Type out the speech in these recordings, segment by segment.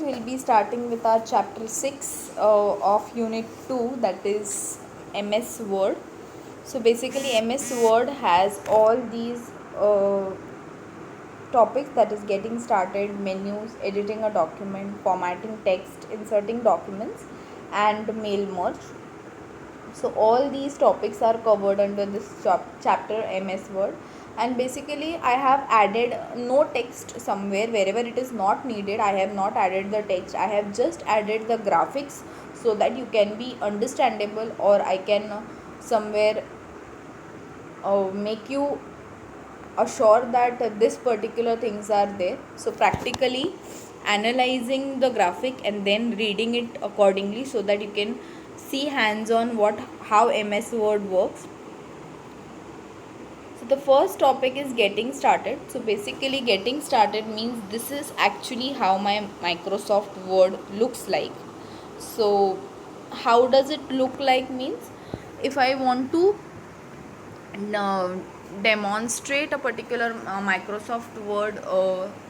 we'll be starting with our chapter 6 of unit 2, that is MS Word. So basically MS Word has all these topics, that is getting started, menus, editing a document, formatting text, inserting documents, and mail merge. So all these topics are covered under this chapter MS Word. And basically I have added no text somewhere. Wherever it is not needed, I have not added the text. I have just added the graphics so that you can be understandable, or I can somewhere make you assure that this particular things are there. So practically analyzing the graphic and then reading it accordingly, so that you can see hands on how MS Word works. So the first topic is getting started. So basically getting started means this is actually how my Microsoft Word looks like. So how does it look like means, if I want to demonstrate a particular Microsoft Word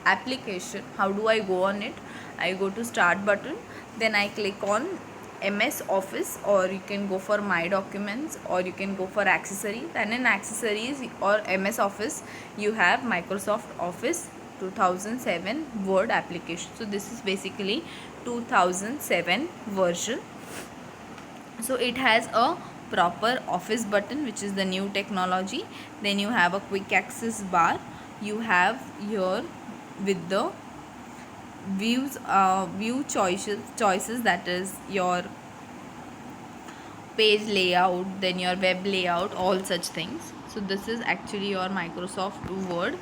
application, how do I go on it? I go to start button, then I click on MS Office, or you can go for My Documents, or you can go for accessories. And in accessories or MS Office, you have Microsoft Office 2007 Word application. So this is basically 2007 version. So it has a proper office button, which is the new technology. Then you have a quick access bar. You have here with the view choices, that is your page layout, then your web layout, all such things. So this is actually your Microsoft Word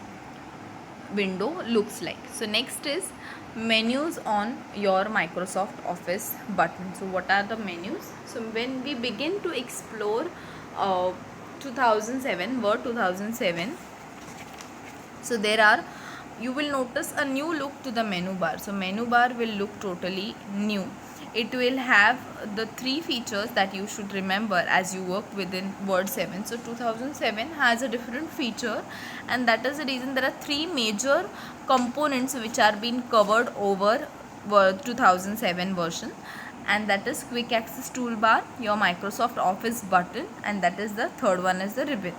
window looks like. So next is menus on your Microsoft Office button. So what are the menus? So when we begin to explore 2007 Word 2007, so there are, you will notice a new look to the menu bar. So menu bar will look totally new. It will have the three features that you should remember as you work within Word 7. So 2007 has a different feature, and that is the reason there are three major components which are being covered over Word 2007 version, and that is quick access toolbar, your Microsoft Office button, and that is the third one is the ribbon.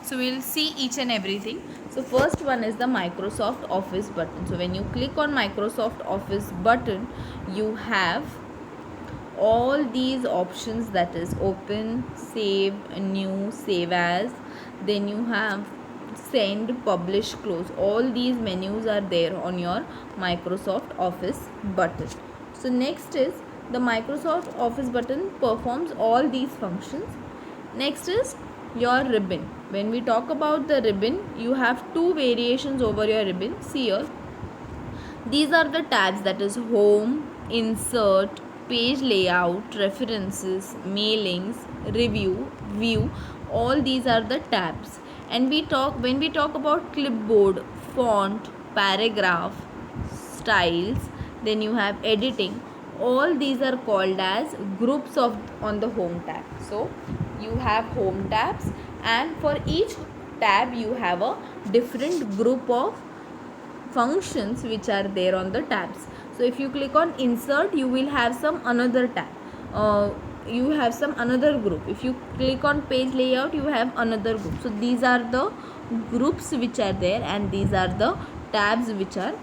So we'll see each and everything. So first one is the Microsoft Office button. So when you click on Microsoft Office button, you have all these options, that is open, save, new, save as, then you have send, publish, close. All these menus are there on your Microsoft Office button. So next is the Microsoft Office button performs all these functions. Next is your ribbon. When we talk about the ribbon, you have two variations over your ribbon. See here, these are the tabs, that is home, insert, page layout, references, mailings, review, view. All these are the tabs. And when we talk about clipboard, font, paragraph, styles, then you have editing. All these are called as groups of on the home tab. So you have home tabs, and for each tab you have a different group of functions which are there on the tabs. So if you click on insert, you will have some another tab, you have some another group. If you click on page layout, you have another group. So these are the groups which are there, and these are the tabs which are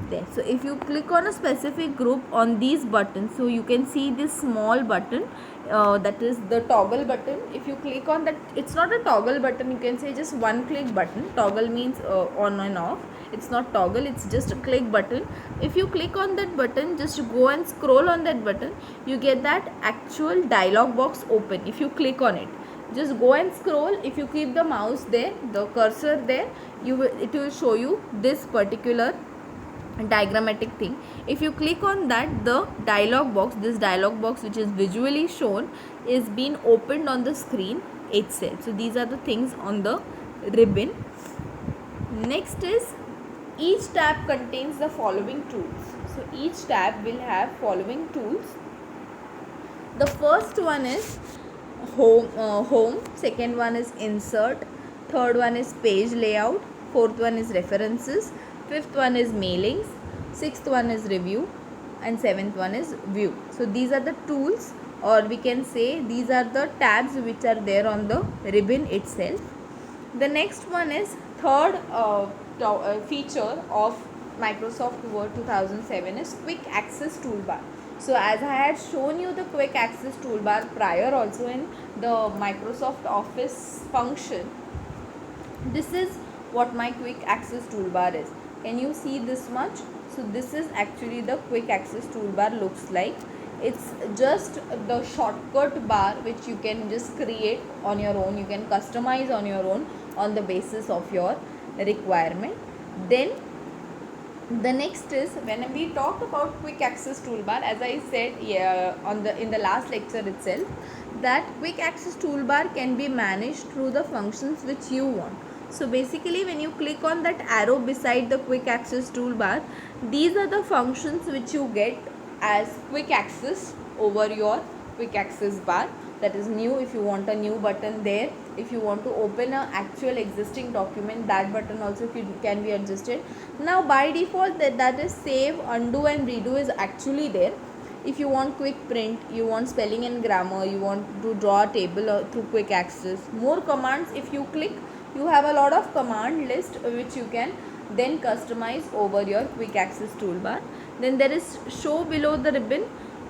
there. So if you click on a specific group on these buttons, so you can see this small button, that is the toggle button. If you click on that, it's not a toggle button, you can say just one click button. Toggle means on and off. It's not toggle, it's just a click button. If you click on that button, just go and scroll on that button, you get that actual dialog box open. If you click on it, just go and scroll. If you keep the mouse there, the cursor there, it will show you this particular diagrammatic thing. If you click on that, the dialog box, this dialog box which is visually shown, is being opened on the screen itself. So these are the things on the ribbon. Next is, each tab contains the following tools. So each tab will have following tools. The first one is home, second one is insert, third one is page layout, fourth one is references, fifth one is mailings, sixth one is review, and seventh one is view. So these are the tools, or we can say these are the tabs which are there on the ribbon itself. The next one is third feature of Microsoft Word 2007 is quick access toolbar. So as I had shown you the quick access toolbar prior also in the Microsoft Office function, this is what my quick access toolbar is. Can you see this much? So this is actually the quick access toolbar looks like. It's just the shortcut bar which you can just create on your own. You can customize on your own on the basis of your requirement. Then the next is, when we talk about quick access toolbar, as I said in the last lecture itself, that quick access toolbar can be managed through the functions which you want. So basically when you click on that arrow beside the quick access toolbar, these are the functions which you get as quick access over your quick access bar. That is new. If you want a new button there, if you want to open a actual existing document, that button also can be adjusted. Now by default that is save, undo and redo is actually there. If you want quick print, you want spelling and grammar, you want to draw a table through quick access, more commands, if you click, you have a lot of command list which you can then customize over your quick access toolbar. Then there is show below the ribbon.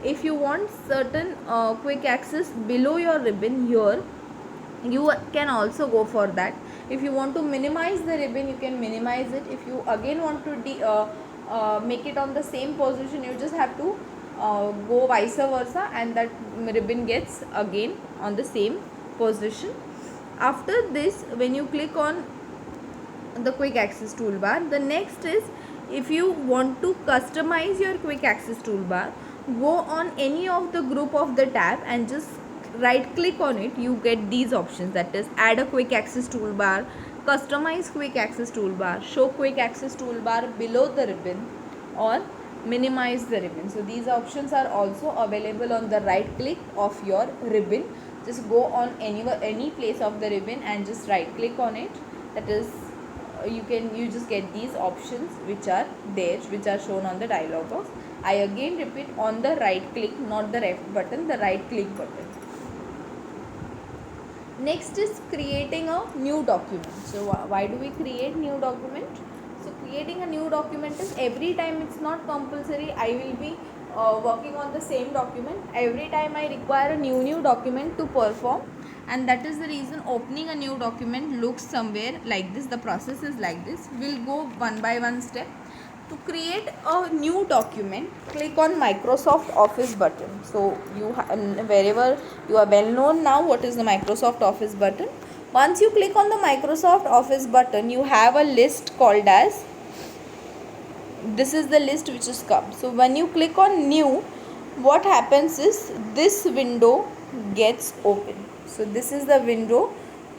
If you want certain quick access below your ribbon here, you can also go for that. If you want to minimize the ribbon, you can minimize it. If you again want to make it on the same position, you just have to go vice versa, and that ribbon gets again on the same position. After this, when you click on the quick access toolbar, the next is, if you want to customize your quick access toolbar, go on any of the group of the tab and just right click on it. You get these options, that is add a quick access toolbar, customize quick access toolbar, show quick access toolbar below the ribbon, or minimize the ribbon. So these options are also available on the right click of your ribbon. Just go on any place of the ribbon and just right click on it. That is you just get these options which are there, which are shown on the dialog box. I again repeat, on the right click, not the left button, the right click button. Next is creating a new document. So why do we create new document? So creating a new document is, every time it's not compulsory I will be working on the same document. Every time I require a new document to perform, and that is the reason opening a new document looks somewhere like this. The process is like this. We'll go one by one step. To create a new document, click on Microsoft Office button. So wherever you are well known now what is the Microsoft Office button. Once you click on the Microsoft Office button, you have a list called as, this is the list which is come. So when you click on new, what happens is this window gets open. So this is the window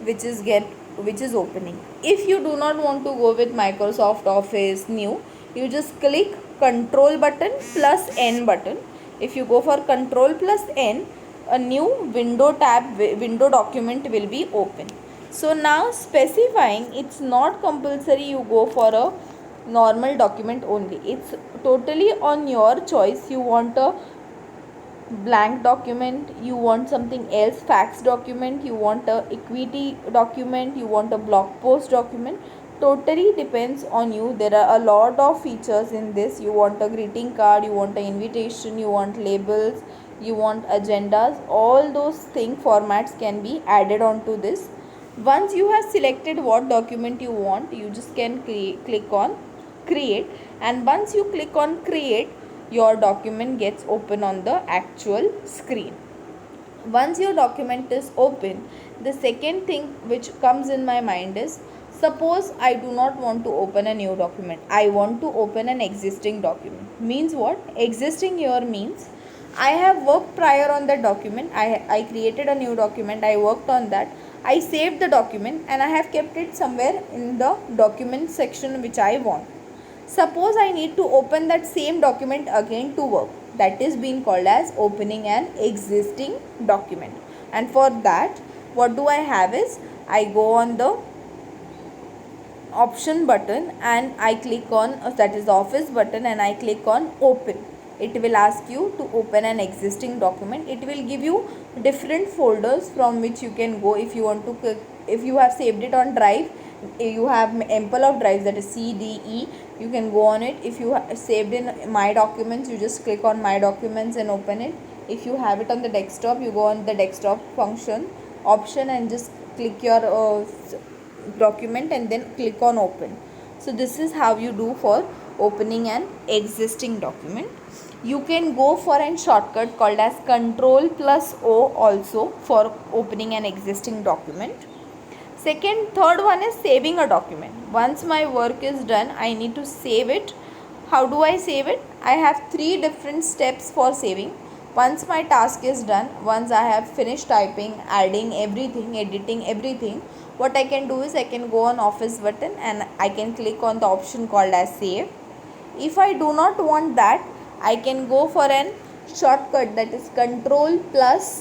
which is opening. If you do not want to go with Microsoft Office new, you just click Control button plus N button. If you go for Control plus N, a new window document will be open. So now specifying, it's not compulsory you go for a normal document only. It's totally on your choice. You want a blank document, you want something else, fax document, you want a equity document, you want a blog post document, totally depends on you. There are a lot of features in this. You want a greeting card, you want an invitation, you want labels, you want agendas, all those formats can be added onto this. Once you have selected what document you want, you just can click on create, and once you click on create, your document gets open on the actual screen. Once your document is open, the second thing which comes in my mind is, suppose I do not want to open a new document, I want to open an existing document. Means what? Existing here means I have worked prior on that document, I created a new document, I worked on that, I saved the document and I have kept it somewhere in the document section which I want. Suppose I need to open that same document again to work. That is being called as opening an existing document. And for that, what do I have is, I go on the option button and I click on, that is the office button, and I click on open. it will ask you to open an existing document. It will give you different folders from which you can go if you want to. If you have saved it on drive, you have ample of drives, that is C, D, E, you can go on it. If you saved in my documents, you just click on my documents and open it. If you have it on the desktop, you go on the desktop function option and just click your document and then click on open. So this is how you do for opening an existing document. You can go for a shortcut called as Ctrl+O also for opening an existing document. Third one is saving a document. Once my work is done, I need to save it. How do I save it? I have 3 different steps for saving. Once my task is done, once I have finished typing, adding everything, editing everything, what I can do is I can go on office button and I can click on the option called as save. If I do not want that, I can go for an shortcut, that is Ctrl+S.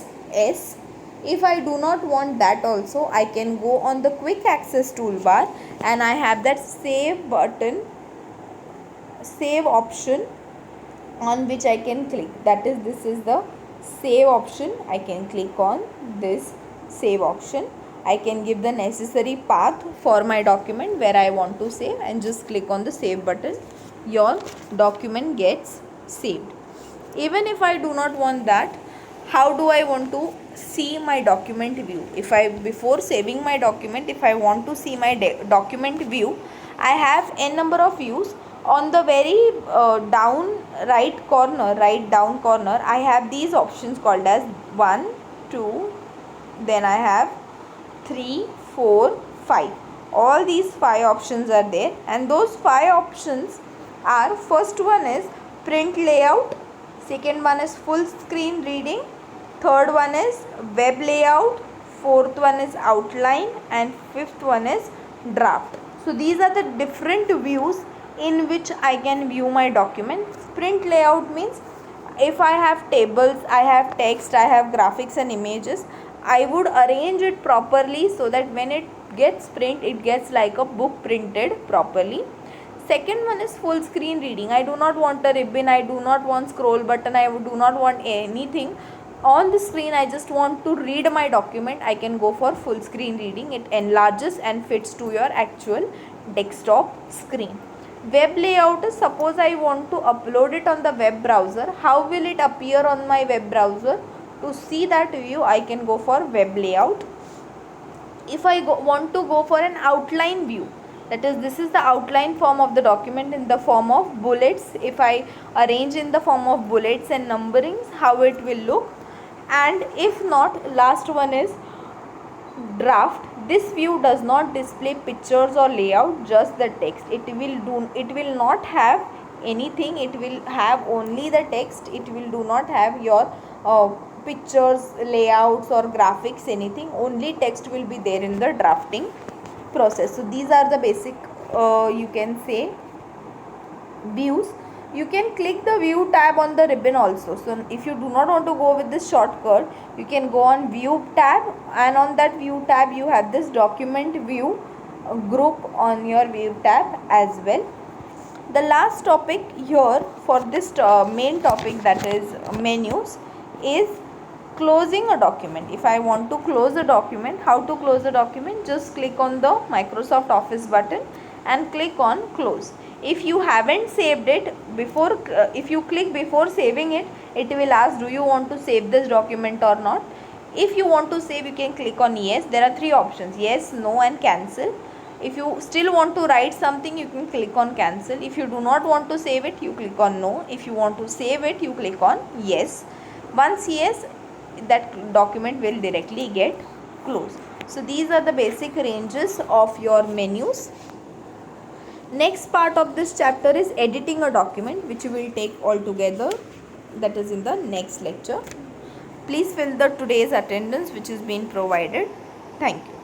If I do not want that also, I can go on the quick access toolbar and I have that save button, save option on which I can click. That is, this is the save option. I can click on this save option. I can give the necessary path for my document where I want to save and just click on the save button. Your document gets saved. Even if I do not want that, how do I want to see my document view? If I, before saving my document, if I want to see my document view, I have n number of views. On the very down down corner, I have these options called as 1, 2, then I have 3, 4, 5. All these 5 options are there, and those 5 options are, first one is print layout, second one is full screen reading, third one is web layout, fourth one is outline, and fifth one is draft. So these are the different views in which I can view my document. Print layout means if I have tables, I have text, I have graphics and images, I would arrange it properly so that when it gets print, it gets like a book printed properly. Second one is full screen reading. I do not want a ribbon, I do not want scroll button, I do not want anything on the screen. I just want to read my document. I can go for full screen reading. It enlarges and fits to your actual desktop screen. Web layout is, suppose I want to upload it on the web browser. How will it appear on my web browser? To see that view, I can go for web layout. If I want to go for an outline view, that is, this is the outline form of the document in the form of bullets. If I arrange in the form of bullets and numberings, how it will look. And if not, last one is draft. This view does not display pictures or layout, just the text. It will not have anything. It will have only the text. It will do not have your pictures, layouts or graphics, anything. Only text will be there in the drafting process. So these are the basic you can say views. You can click the view tab on the ribbon also. So if you do not want to go with this shortcut, you can go on view tab, and on that view tab you have this document view group on your view tab as well. The last topic here for this main topic, that is menus, is closing a document. If I want to close a document, how to close a document? Just click on the Microsoft Office button and click on close. If you haven't saved it before, if you click before saving it, it will ask, do you want to save this document or not? If you want to save, you can click on yes. There are 3 options: yes, no and cancel. If you still want to write something, you can click on cancel. If you do not want to save it, you click on no. If you want to save it, you click on yes. Once yes, that document will directly get closed. So these are the basic ranges of your menus. Next part of this chapter is editing a document, which we will take all together. That is in the next lecture. Please fill the today's attendance which is being provided. Thank you.